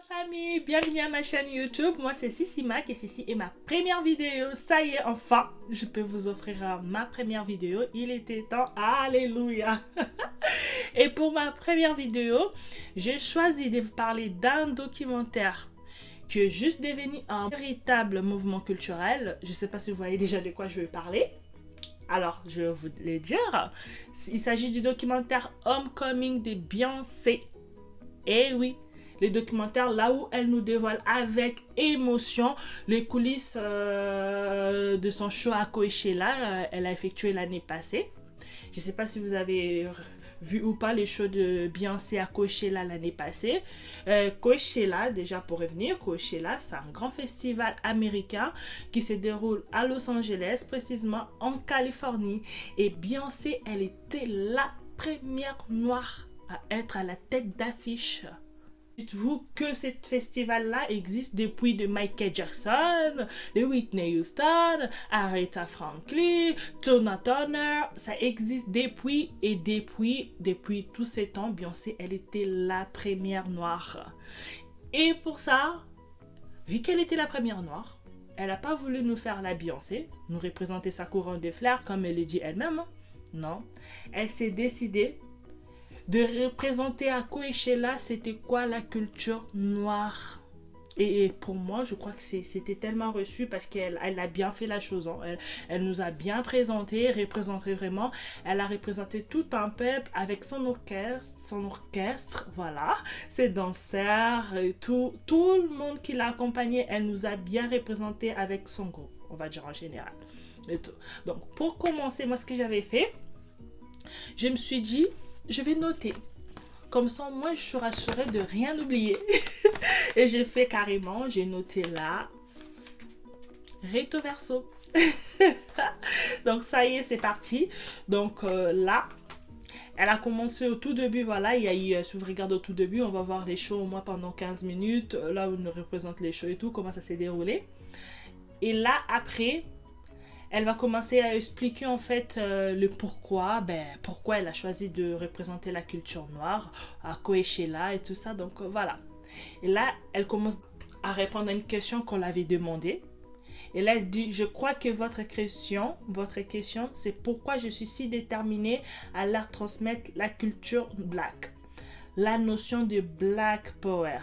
Famille, bienvenue à ma chaîne YouTube. Moi c'est Sissi Mac et ceci est ma première vidéo. Ça y est, enfin, je peux vous offrir ma première vidéo. Il était temps, alléluia. Et pour ma première vidéo, j'ai choisi de vous parler d'un documentaire qui est juste devenu un véritable mouvement culturel. Je ne sais pas si vous voyez déjà de quoi je vais parler. Alors, je vais vous le dire. Il s'agit du documentaire Homecoming de Beyoncé. Eh oui, le documentaire là où elle nous dévoile avec émotion les coulisses de son show à Coachella. Elle a effectué l'année passée. Je ne sais pas si vous avez vu ou pas les shows de Beyoncé à Coachella l'année passée. Coachella, déjà pour revenir, Coachella, c'est un grand festival américain qui se déroule à Los Angeles, précisément en Californie. Et Beyoncé, elle était la première noire à être à la tête d'affiche. Dites-vous que ce festival-là existe depuis de Michael Jackson, de Whitney Houston, Aretha Franklin, Tina Turner. Ça existe depuis tous ces temps. Beyoncé, elle était la première noire. Et pour ça, vu qu'elle était la première noire, elle n'a pas voulu nous faire la Beyoncé, nous représenter sa couronne de fleurs comme elle le dit elle-même. Non, elle s'est décidée de représenter à Coachella, c'était quoi la culture noire. Et pour moi, je crois que c'était tellement reçu parce qu'elle a bien fait la chose. Hein. Elle nous a bien présenté, représenté vraiment. Elle a représenté tout un peuple avec son orchestre, voilà, ses danseurs, et tout le monde qui l'a accompagnée. Elle nous a bien représenté avec son groupe, on va dire en général. Et tout. Donc, pour commencer, moi, ce que j'avais fait, je me suis dit, je vais noter. Comme ça, moi, je suis rassurée de rien oublier. Et j'ai fait carrément, j'ai noté là, recto verso. Donc, ça y est, c'est parti. Donc, là, elle a commencé au tout début, voilà, il y a eu, si vous regardez au tout début, on va voir les shows au moins pendant 15 minutes. Là, on nous représente les shows et tout, comment ça s'est déroulé. Et là, après, elle va commencer à expliquer en fait le pourquoi, pourquoi elle a choisi de représenter la culture noire à Coachella et tout ça. Donc voilà. Et là, elle commence à répondre à une question qu'on l'avait demandée. Et là, elle dit, je crois que votre question, c'est pourquoi je suis si déterminée à leur transmettre la culture black. La notion de black power.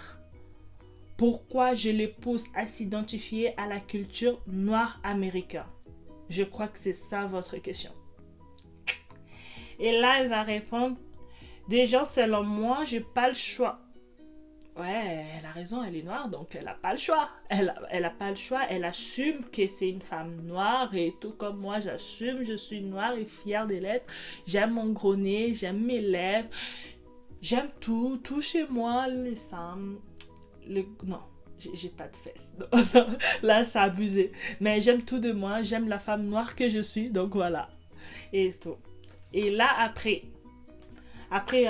Pourquoi je les pousse à s'identifier à la culture noire américaine. Je crois que c'est ça votre question. Et là, elle va répondre, déjà, selon moi, j'ai pas le choix. Ouais, elle a raison, elle est noire, donc elle n'a pas le choix. Elle a pas le choix, elle assume que c'est une femme noire et tout comme moi, j'assume, je suis noire et fière de l'être. J'aime mon gros nez, j'aime mes lèvres, j'aime tout chez moi, les seins, non. J'ai pas de fesses. Non. Là, c'est abusé. Mais j'aime tout de moi. J'aime la femme noire que je suis. Donc, voilà. Et tout. Et là, après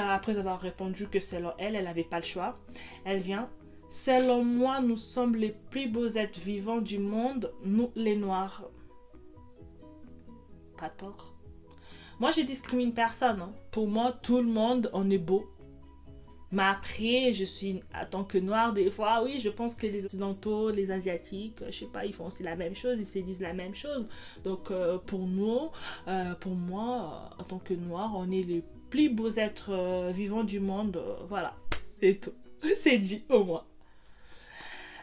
avoir répondu que selon elle, elle n'avait pas le choix, elle vient. Selon moi, nous sommes les plus beaux êtres vivants du monde, nous, les noirs. Pas tort. Moi, je discrimine personne. Hein. Pour moi, tout le monde, on est beau. Mais après, je suis, en tant que noire, des fois, oui, je pense que les occidentaux, les asiatiques, je sais pas, ils font aussi la même chose, ils se disent la même chose. Donc, pour moi, en tant que noire, on est les plus beaux êtres vivants du monde, voilà, c'est tout. C'est dit, au moins.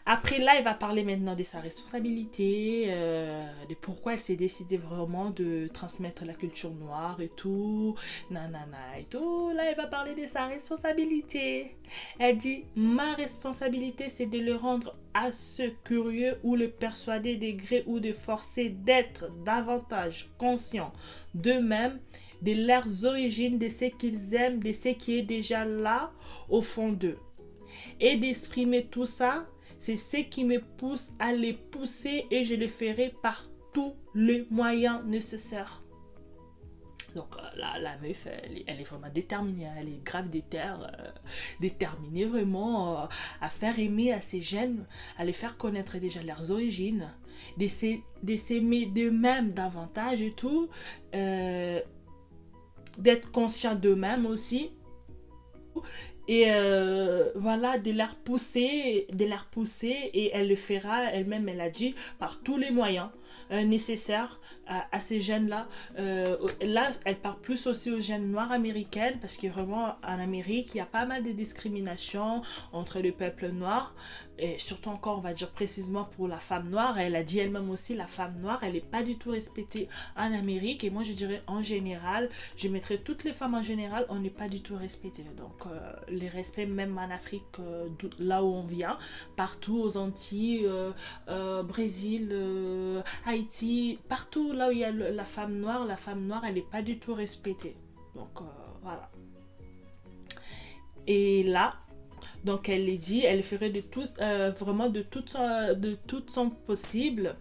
Après, là, elle va parler maintenant de sa responsabilité, de pourquoi elle s'est décidée vraiment de transmettre la culture noire et tout, nanana et tout. Là, elle va parler de sa responsabilité. Elle dit, ma responsabilité, c'est de le rendre à ce curieux ou le persuader de gré ou de forcer d'être davantage conscients d'eux-mêmes, de leurs origines, de ce qu'ils aiment, de ce qui est déjà là au fond d'eux. Et d'exprimer tout ça, c'est ce qui me pousse à les pousser et je le ferai par tous les moyens nécessaires. Donc la meuf, elle est vraiment déterminée, elle est grave déterminée vraiment à faire aimer à ses jeunes, à les faire connaître déjà leurs origines, de s'aimer d'eux-mêmes davantage et tout, d'être conscient d'eux-mêmes aussi. Et voilà, de l'air pousser, et elle le fera elle-même, elle a dit, par tous les moyens nécessaires à ces jeunes-là. Là, elle parle plus aussi aux jeunes noirs américaines, parce que vraiment, en Amérique, il y a pas mal de discrimination entre le peuple noir, et surtout encore, on va dire précisément pour la femme noire. Elle a dit elle-même aussi, la femme noire, elle n'est pas du tout respectée en Amérique, et moi je dirais en général, je mettrais toutes les femmes en général, on n'est pas du tout respectées. Donc les respects même en Afrique, là où on vient, partout aux Antilles, Brésil, Haïti, partout là où il y a la femme noire, elle n'est pas du tout respectée. Donc voilà. Et là, donc elle les dit, elle ferait de tout, vraiment de toute son possible,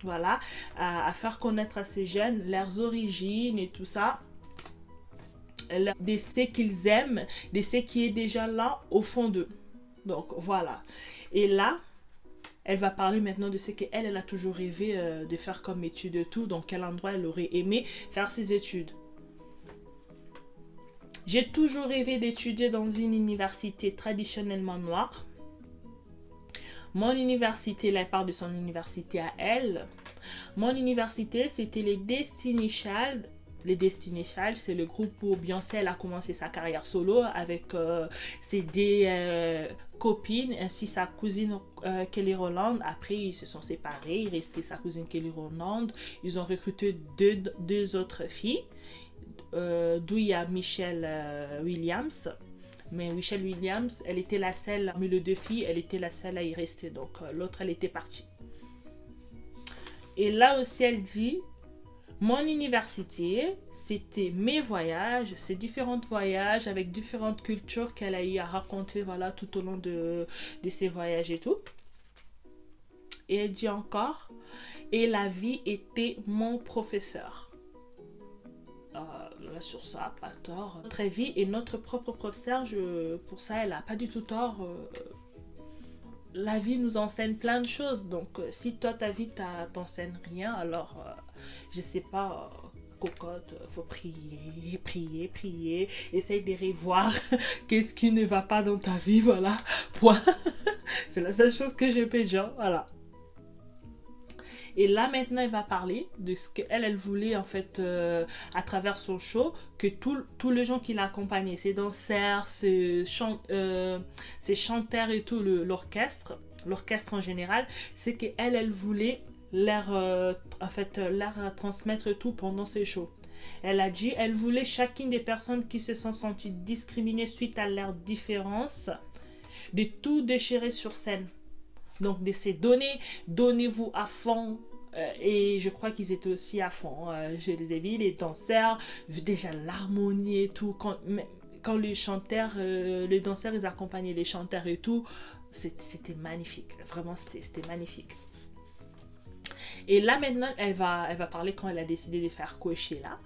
voilà, à faire connaître à ces jeunes leurs origines et tout ça, de ce qu'ils aiment, de ce qui est déjà là au fond d'eux. Donc voilà. Et là, elle va parler maintenant de ce qu'elle elle a toujours rêvé de faire comme études et tout, donc quel endroit elle aurait aimé faire ses études. J'ai toujours rêvé d'étudier dans une université traditionnellement noire. Mon université, là, elle parle de son université à elle. Mon université, c'était les Destiny Child. Les Destiny Child, c'est le groupe où Beyoncé elle a commencé sa carrière solo avec ses deux copines, ainsi sa cousine Kelly Rowland. Après, ils se sont séparés, il restait sa cousine Kelly Rowland. Ils ont recruté deux autres filles. D'où il y a Michelle Williams. Mais Michelle Williams, elle était la seule, parmi les deux filles, elle était la seule à y rester. Donc l'autre, elle était partie. Et là aussi, elle dit, mon université, c'était mes voyages, ces différents voyages avec différentes cultures qu'elle a eu à raconter, voilà, tout au long de ses voyages et tout. Et elle dit encore, et la vie était mon professeur. Là, sur ça, pas tort. Notre vie est notre propre professeur, pour ça, elle n'a pas du tout tort. La vie nous enseigne plein de choses, donc si toi, ta vie t'enseigne rien, alors, je sais pas, cocotte, faut prier, prier, prier, essaye de revoir qu'est-ce qui ne va pas dans ta vie, voilà, point. C'est la seule chose que je peux dire, voilà. Et là, maintenant, elle va parler de ce qu'elle, elle voulait, en fait, à travers son show, que tous les gens qui l'accompagnaient, ses danseurs, ses chanteurs et tout, l'orchestre en général, c'est qu'elle, elle voulait leur transmettre tout pendant ses shows. Elle a dit, elle voulait chacune des personnes qui se sont senties discriminées suite à leurs différences, de tout déchirer sur scène. Donc, de se donner, donnez-vous à fond. Et je crois qu'ils étaient aussi à fond. Je les ai vus, les danseurs, déjà l'harmonie et tout. Quand les chanteurs, les danseurs, ils accompagnaient les chanteurs et tout, c'était magnifique. Vraiment, c'était magnifique. Et là, maintenant, elle va parler quand elle a décidé de faire Coachella.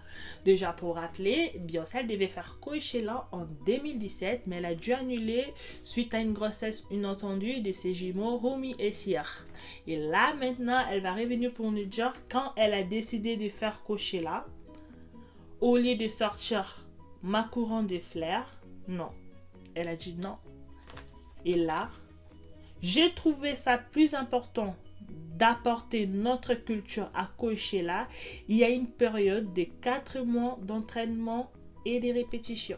Déjà, pour rappeler, Beyoncé, elle devait faire Coachella en 2017, mais elle a dû annuler suite à une grossesse inattendue de ses jumeaux, Romy et Sierra. Et là, maintenant, elle va revenir pour nous dire quand elle a décidé de faire Coachella, au lieu de sortir ma couronne de fleurs, non. Elle a dit non. Et là, j'ai trouvé ça plus important d'apporter notre culture à Coachella. Il y a une période de 4 mois d'entraînement et de répétitions.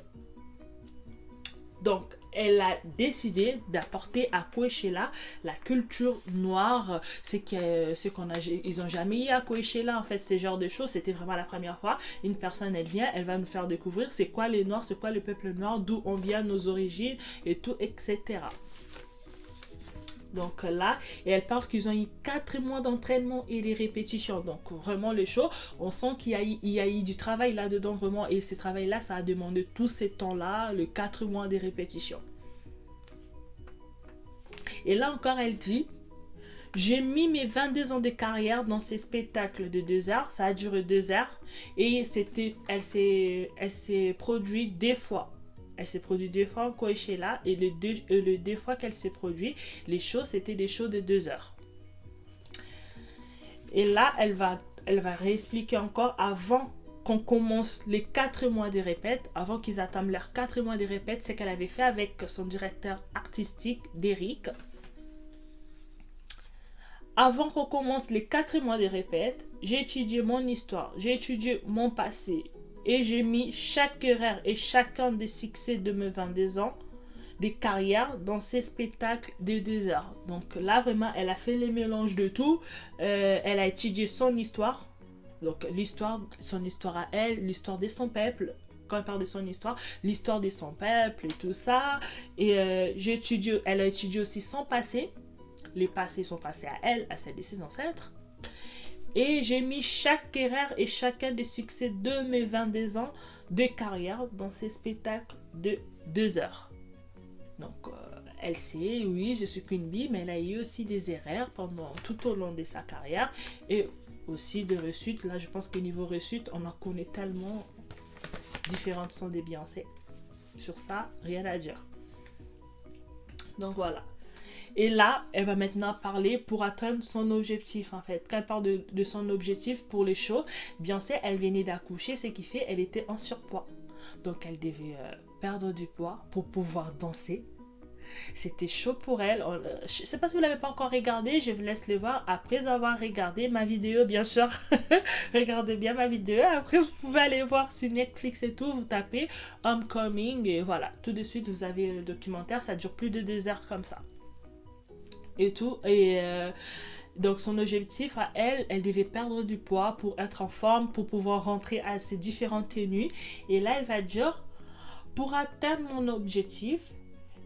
Donc, elle a décidé d'apporter à Coachella la culture noire, ils n'ont jamais eu à Coachella, en fait, ce genre de choses. C'était vraiment la première fois. Une personne, elle vient, elle va nous faire découvrir c'est quoi les Noirs, c'est quoi le peuple noir, d'où on vient, nos origines et tout, etc. Donc là, et elle parle qu'ils ont eu 4 mois d'entraînement et des répétitions. Donc vraiment le show, on sent qu'il y a eu du travail là-dedans vraiment. Et ce travail-là, ça a demandé tout ce temps-là, le 4 mois de répétitions. Et là encore, elle dit, j'ai mis mes 22 ans de carrière dans ces spectacles de 2 heures. Ça a duré 2 heures. Et elle s'est produite 2 fois. Elle s'est produite 2 fois en Coachella et les 2 fois qu'elle s'est produite, les shows, c'était des shows de 2 heures. Et là, elle va réexpliquer encore avant qu'on commence les 4 mois de répète, avant qu'ils attament leurs 4 mois de répète, c'est qu'elle avait fait avec son directeur artistique, Derrick. Avant qu'on commence les 4 mois de répète, j'ai étudié mon histoire, j'ai étudié mon passé et j'ai mis chaque erreur et chacun des succès de mes 22 ans des carrières dans ces spectacles de 2 heures. Donc là, vraiment, elle a fait les mélanges de tout. Elle a étudié son histoire. Donc son histoire à elle, l'histoire de son peuple. Quand elle parle de son histoire, l'histoire de son peuple et tout ça. Et elle a étudié aussi son passé. Les passés sont passés à elle, à celle de ses ancêtres. Et j'ai mis chaque erreur et chacun des succès de mes 22 ans de carrière dans ces spectacles de 2 heures. Donc, elle sait, oui, je suis Queen Bee, mais elle a eu aussi des erreurs tout au long de sa carrière. Et aussi de rechutes. Là, je pense que niveau rechutes, on en connaît tellement différentes sont des Beyoncé. Sur ça, rien à dire. Donc, voilà. Et là, elle va maintenant parler pour atteindre son objectif, en fait. Quand elle parle de son objectif pour les shows, Beyoncé, elle venait d'accoucher, ce qui fait elle était en surpoids. Donc, elle devait perdre du poids pour pouvoir danser. C'était chaud pour elle. Je ne sais pas si vous ne l'avez pas encore regardé, je vous laisse le voir après avoir regardé ma vidéo, bien sûr. Regardez bien ma vidéo. Après, vous pouvez aller voir sur Netflix et tout. Vous tapez Homecoming et voilà. Tout de suite, vous avez le documentaire. Ça dure plus de 2 heures comme ça. Et tout. Et donc, son objectif à elle, elle devait perdre du poids pour être en forme, pour pouvoir rentrer à ses différentes tenues. Et là, elle va dire, pour atteindre mon objectif,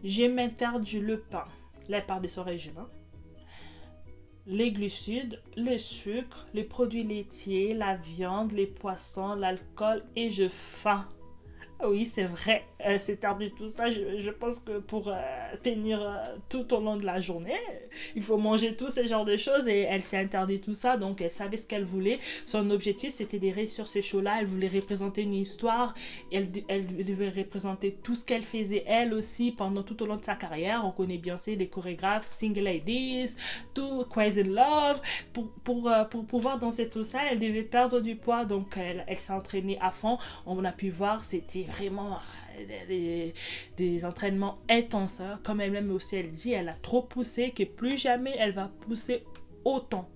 j'ai m'interdit le pain, la part de son régime, les glucides, le sucre, les produits laitiers, la viande, les poissons, l'alcool et je faim. Oui, c'est vrai, c'est interdit tout ça. Je pense que pour tenir tout au long de la journée, il faut manger tous ces genres de choses et elle s'est interdit tout ça. Donc, elle savait ce qu'elle voulait. Son objectif, c'était de réussir ces shows-là. Elle voulait représenter une histoire. Elle devait représenter tout ce qu'elle faisait, elle aussi, pendant tout au long de sa carrière. On connaît bien les chorégraphes, Single Ladies, tout, Crazy in Love. Pour pouvoir danser tout ça, elle devait perdre du poids. Donc, elle s'est entraînée à fond. On a pu voir, c'était vraiment des entraînements intenses, hein. Comme elle-même aussi elle dit, elle a trop poussé que plus jamais elle va pousser autant.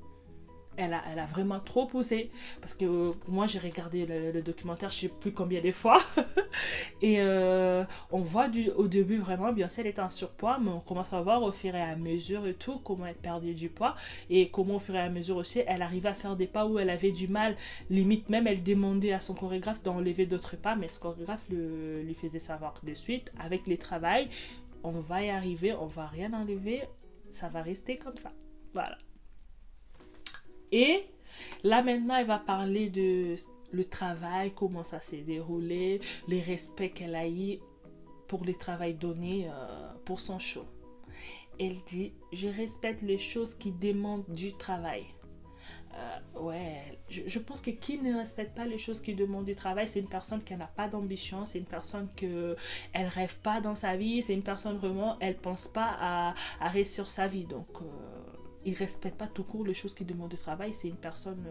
Elle a vraiment trop poussé parce que moi j'ai regardé le documentaire je sais plus combien de fois et on voit au début vraiment Beyoncé elle était en surpoids, mais on commence à voir au fur et à mesure et tout comment elle perdait du poids et comment au fur et à mesure aussi elle arrivait à faire des pas où elle avait du mal, limite même elle demandait à son chorégraphe d'enlever d'autres pas, mais ce chorégraphe lui faisait savoir de suite avec les travails on va y arriver, on va rien enlever, ça va rester comme ça, voilà. Et là maintenant, elle va parler de le travail, comment ça s'est déroulé, les respects qu'elle a eu pour le travail donné pour son show. Elle dit, je respecte les choses qui demandent du travail. Je pense que qui ne respecte pas les choses qui demandent du travail, c'est une personne qui n'a pas d'ambition, c'est une personne que elle rêve pas dans sa vie, c'est une personne vraiment, elle pense pas à réussir sa vie. Donc il ne respecte pas tout court les choses qui demandent du travail. C'est une personne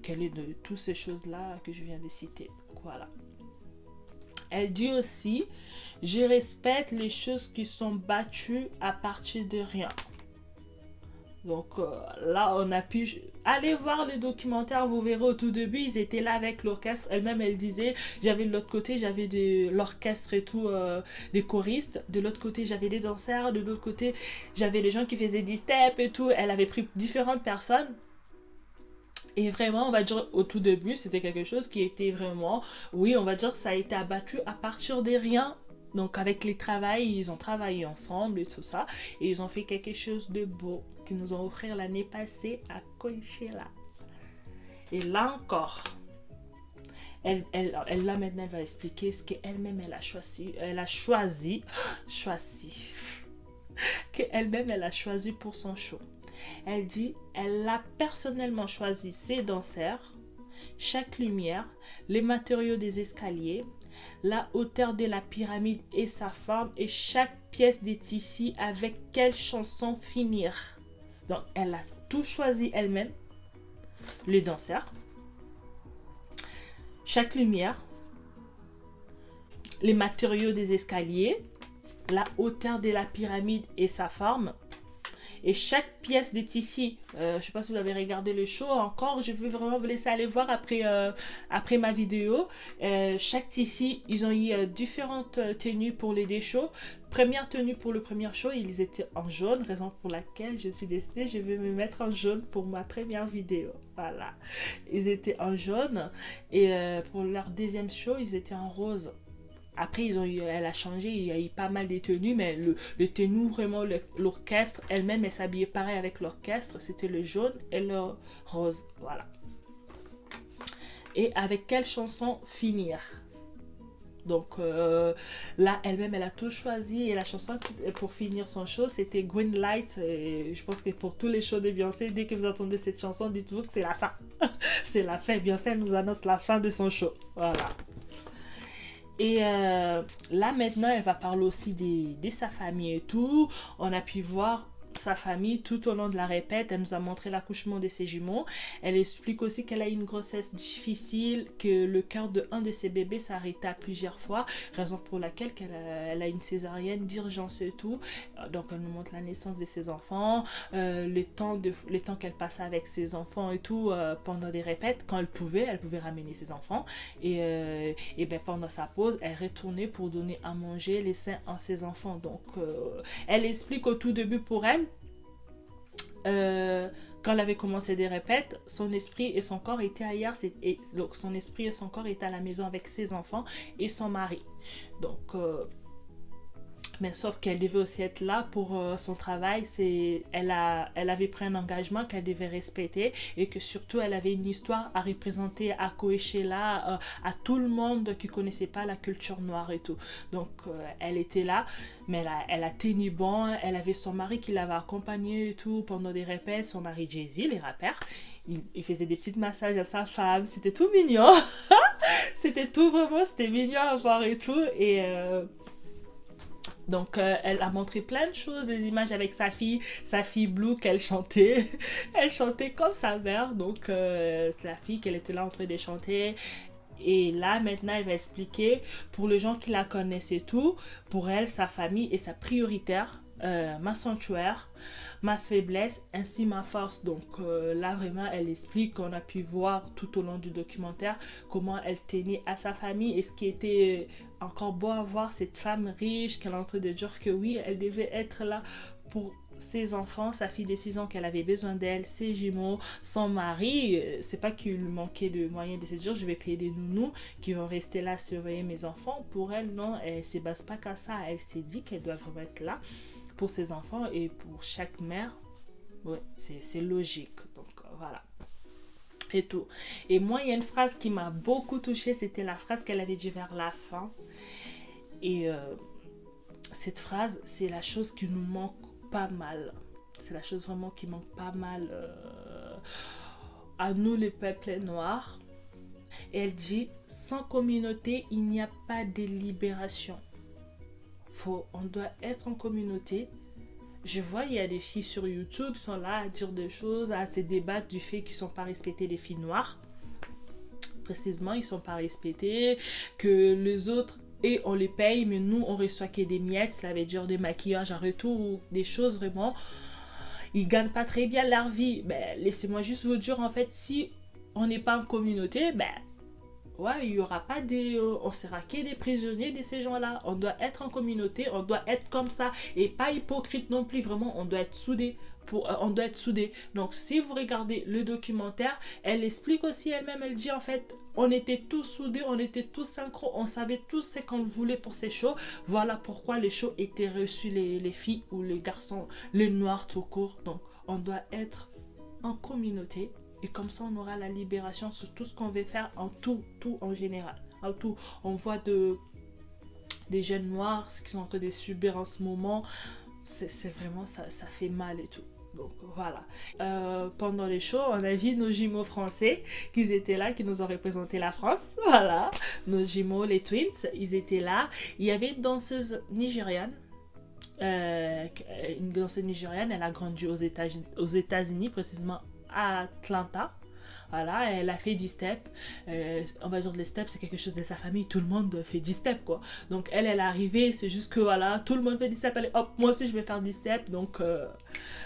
qu'elle est de toutes ces choses-là que je viens de citer. Donc, voilà. Elle dit aussi, je respecte les choses qui sont battues à partir de rien. Donc là, on a pu aller voir le documentaire, vous verrez au tout début, ils étaient là avec l'orchestre. Elle-même, elle disait, j'avais de l'autre côté, j'avais de l'orchestre et tout, des choristes. De l'autre côté, j'avais des danseurs. De l'autre côté, j'avais les gens qui faisaient des steps et tout. Elle avait pris différentes personnes. Et vraiment, on va dire, au tout début, c'était quelque chose qui était vraiment... Oui, on va dire que ça a été abattu à partir de rien. Donc, avec les travails, ils ont travaillé ensemble et tout ça. Et ils ont fait quelque chose de beau qu'ils nous ont offert l'année passée à Coachella. Et là encore, là maintenant, elle va expliquer ce qu'elle-même, elle a choisi. Qu'elle-même, elle a choisi pour son show. Elle dit, elle a personnellement choisi ses danseurs, chaque lumière, les matériaux des escaliers, la hauteur de la pyramide et sa forme, et chaque pièce des tissus avec quelle chanson finir. Donc, elle a tout choisi elle-même, les danseurs. chaque lumière, les matériaux des escaliers, la hauteur de la pyramide et sa forme. Et chaque pièce de tissu, je ne sais pas si vous avez regardé le show encore, je veux vraiment vous laisser aller voir après ma vidéo. Chaque tissu, ils ont eu différentes tenues pour les deux shows. Première tenue pour le premier show, ils étaient en jaune, raison pour laquelle je me suis décidée, je vais me mettre en jaune pour ma première vidéo. Voilà, ils étaient en jaune et pour leur deuxième show, ils étaient en rose. Après, elle a changé, il y a eu pas mal de tenues, mais le tenue, vraiment, l'orchestre, elle-même, elle s'habillait pareil avec l'orchestre. C'était le jaune et le rose. Voilà. Et avec quelle chanson finir? Donc là, elle-même, elle a tout choisi. Et la chanson pour finir son show, c'était Green Light. Et je pense que pour tous les shows de Beyoncé, dès que vous entendez cette chanson, dites-vous que c'est la fin. C'est la fin. Beyoncé, elle nous annonce la fin de son show. Voilà. Et là maintenant elle va parler aussi de sa famille et tout. On a pu voir sa famille tout au long de la répète. Elle nous a montré l'accouchement de ses jumeaux. Elle explique aussi qu'elle a eu une grossesse difficile, que le cœur de un de ses bébés s'est arrêté à plusieurs fois, raison pour laquelle elle a une césarienne d'urgence et tout. Donc elle nous montre la naissance de ses enfants, le temps qu'elle passait avec ses enfants et tout pendant des répètes. Quand elle pouvait ramener ses enfants et ben pendant sa pause elle retournait pour donner à manger les seins à ses enfants. Donc elle explique au tout début pour elle, quand elle avait commencé des répètes, son esprit et son corps étaient ailleurs. Donc son esprit et son corps étaient à la maison avec ses enfants et son mari. Donc mais sauf qu'elle devait aussi être là pour son travail. Elle avait pris un engagement qu'elle devait respecter et que surtout elle avait une histoire à représenter à Coachella, à tout le monde qui connaissait pas la culture noire et tout. Donc elle était là, mais elle a tenu bon. Elle avait son mari qui l'avait accompagnée et tout pendant des répètes, son mari Jay-Z, les rappeurs. Il faisait des petits massages à sa femme, c'était tout mignon. C'était tout vraiment, c'était mignon genre et tout. Et donc elle a montré plein de choses, des images avec sa fille Blue qu'elle chantait. Elle chantait comme sa mère, donc c'est la fille qu'elle était là en train de chanter. Et là maintenant elle va expliquer pour les gens qui la connaissent et tout, pour elle sa famille est sa prioritaire, ma sanctuaire, ma faiblesse ainsi ma force. Donc là vraiment elle explique, qu'on a pu voir tout au long du documentaire comment elle tenait à sa famille. Et ce qui était encore beau à voir, cette femme riche qu'elle est en train de dire que oui, elle devait être là pour ses enfants, sa fille de 6 ans qu'elle avait besoin d'elle, ses jumeaux, son mari. C'est pas qu'il lui manquait de moyens de se dire je vais payer des nounous qui vont rester là surveiller mes enfants. Pour elle, non, elle se base pas qu'à ça. Elle s'est dit qu'elle doit vraiment être là pour ses enfants et pour chaque mère. Ouais, c'est logique. Donc voilà. Et tout. Et moi, il y a une phrase qui m'a beaucoup touchée, c'était la phrase qu'elle avait dit vers la fin. Et cette phrase, c'est la chose qui nous manque pas mal. C'est la chose vraiment qui manque pas mal à nous, les peuples noirs. Et elle dit, sans communauté, il n'y a pas de libération. On doit être en communauté. Je vois, il y a des filles sur YouTube qui sont là à dire des choses, à se débattre du fait qu'ils ne sont pas respectés, les filles noires. Précisément, ils ne sont pas respectés, que les autres, et on les paye, mais nous, on reçoit que des miettes, ça veut dire des maquillages en retour, ou des choses vraiment. Ils ne gagnent pas très bien leur vie. Ben, laissez-moi juste vous dire, en fait, si on n'est pas en communauté, ben, ouais, il n'y aura pas on sera que des prisonniers de ces gens-là. On doit être en communauté, on doit être comme ça et pas hypocrite non plus. Vraiment, on doit être soudés. On doit être soudés. Donc, si vous regardez le documentaire, elle explique aussi elle-même. Elle dit en fait, on était tous soudés, on était tous synchro, on savait tous ce qu'on voulait pour ces shows. Voilà pourquoi les shows étaient reçus, les filles ou les garçons, les noirs tout court. Donc, on doit être en communauté. Et comme ça, on aura la libération sur tout ce qu'on veut faire en tout en général. En tout. On voit des jeunes noirs, ce qu'ils sont en train de subir en ce moment. C'est vraiment, ça fait mal et tout. Donc voilà. Pendant les shows, on a vu nos jumeaux français qui étaient là, qui nous ont représenté la France. Voilà. Nos jumeaux, les twins, ils étaient là. Il y avait une danseuse nigériane. Elle a grandi aux États-Unis, précisément à Atlanta, Voilà, elle a fait 10 steps. On va dire les steps, c'est quelque chose de sa famille. Tout le monde fait 10 steps, quoi. Donc, elle est arrivée. C'est juste que, voilà, tout le monde fait 10 steps. Allez, hop, moi aussi, je vais faire 10 steps. Donc,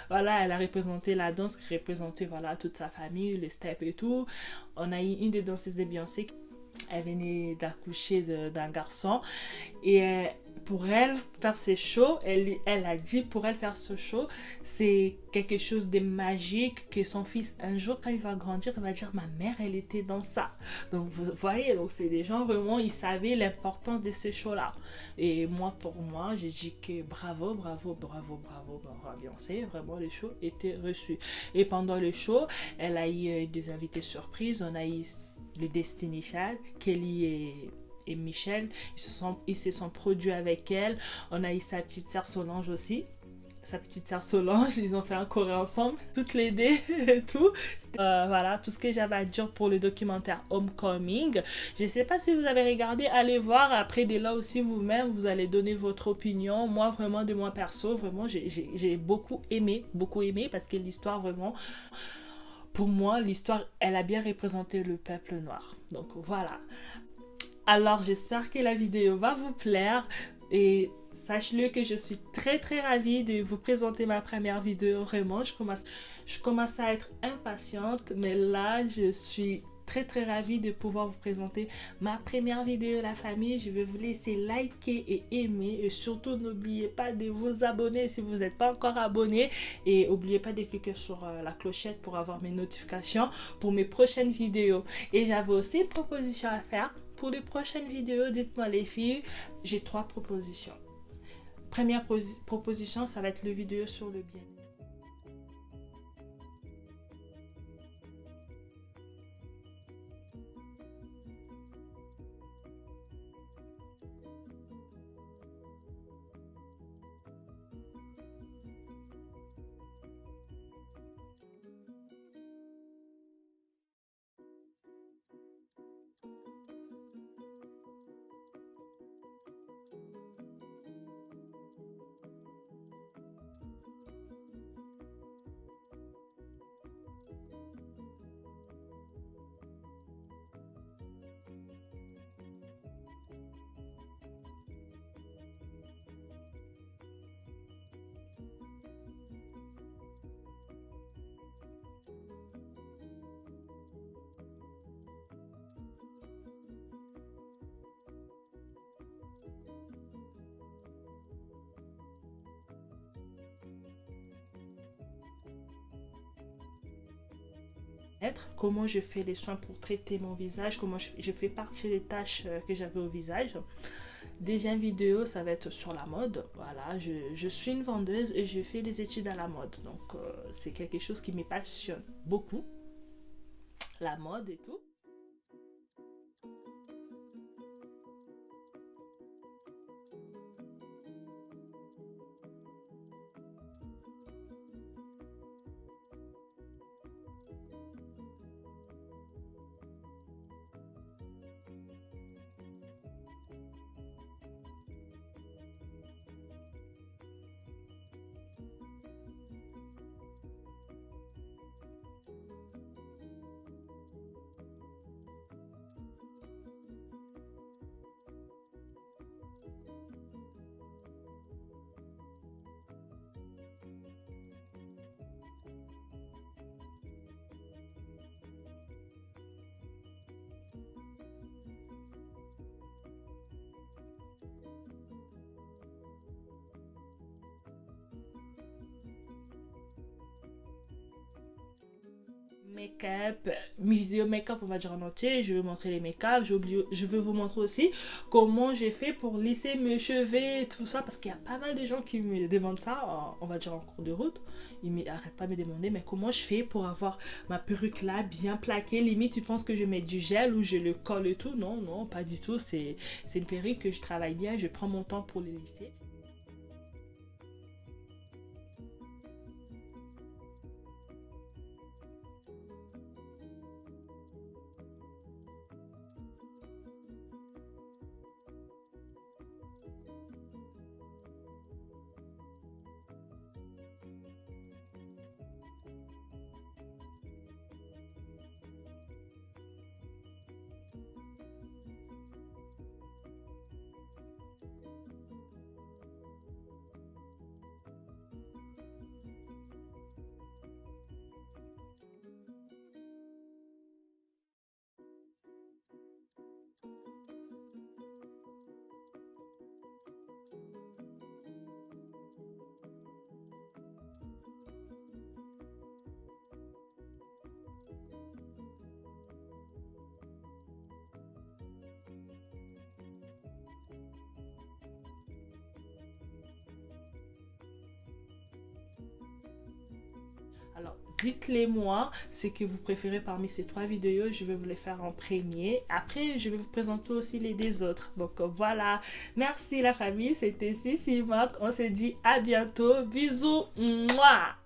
voilà, elle a représenté la danse qui représentait, voilà, toute sa famille, les steps et tout. On a eu une des danseuses de Beyoncé. Elle venait d'accoucher d'un garçon. Et pour elle, faire ce show, elle a dit, pour elle faire ce show, c'est quelque chose de magique que son fils, un jour, quand il va grandir, il va dire, ma mère, elle était dans ça. Donc, vous voyez, donc c'est des gens vraiment, ils savaient l'importance de ce show-là. Et moi, pour moi, j'ai dit que bravo, bravo, bravo, bravo, bravo, Beyoncé. Vraiment, le show était reçu. Et pendant le show, elle a eu des invités surprises. On a eu le Destiny Child, Kelly et Michel, ils se sont produits avec elle. On a eu sa petite sœur Solange aussi. Sa petite sœur Solange, ils ont fait un choré ensemble, toutes les deux et tout. Voilà, tout ce que j'avais à dire pour le documentaire Homecoming. Je ne sais pas si vous avez regardé, allez voir. Après, dès là aussi, vous-même, vous allez donner votre opinion. Moi, vraiment, de moi perso, vraiment, j'ai beaucoup aimé, parce que l'histoire, vraiment... Pour moi, l'histoire, elle a bien représenté le peuple noir. Donc voilà. Alors, j'espère que la vidéo va vous plaire. Et sachez-le que je suis très très ravie de vous présenter ma première vidéo. Vraiment, je commence à être impatiente. Mais là, je suis très très ravie de pouvoir vous présenter ma première vidéo, la famille. Je vais vous laisser liker et aimer. Et surtout, n'oubliez pas de vous abonner si vous n'êtes pas encore abonné. Et n'oubliez pas de cliquer sur la clochette pour avoir mes notifications pour mes prochaines vidéos. Et j'avais aussi une proposition à faire. Pour les prochaines vidéos, dites-moi les filles, j'ai 3 propositions. Première proposition, ça va être le vidéo sur le bien. Comment je fais les soins pour traiter mon visage, comment je fais partir les taches que j'avais au visage. Deuxième vidéo, ça va être sur la mode. Voilà, je suis une vendeuse et je fais des études à la mode. Donc, c'est quelque chose qui me passionne beaucoup, la mode et tout. Make-up, vidéo make-up on va dire en entier, je vais montrer les make-up, je vais vous montrer aussi comment j'ai fait pour lisser mes cheveux et tout ça, parce qu'il y a pas mal de gens qui me demandent ça, on va dire en cours de route, ils n'arrêtent pas de me demander mais comment je fais pour avoir ma perruque là bien plaquée, limite tu penses que je mets du gel ou je le colle et tout, non, non, pas du tout, c'est une perruque que je travaille bien, je prends mon temps pour les lisser. Alors, dites-les moi ce que vous préférez parmi ces 3 vidéos. Je vais vous les faire en premier. Après, je vais vous présenter aussi les des autres. Donc, voilà. Merci la famille. C'était Sissi Mac. On se dit à bientôt. Bisous. Mouah.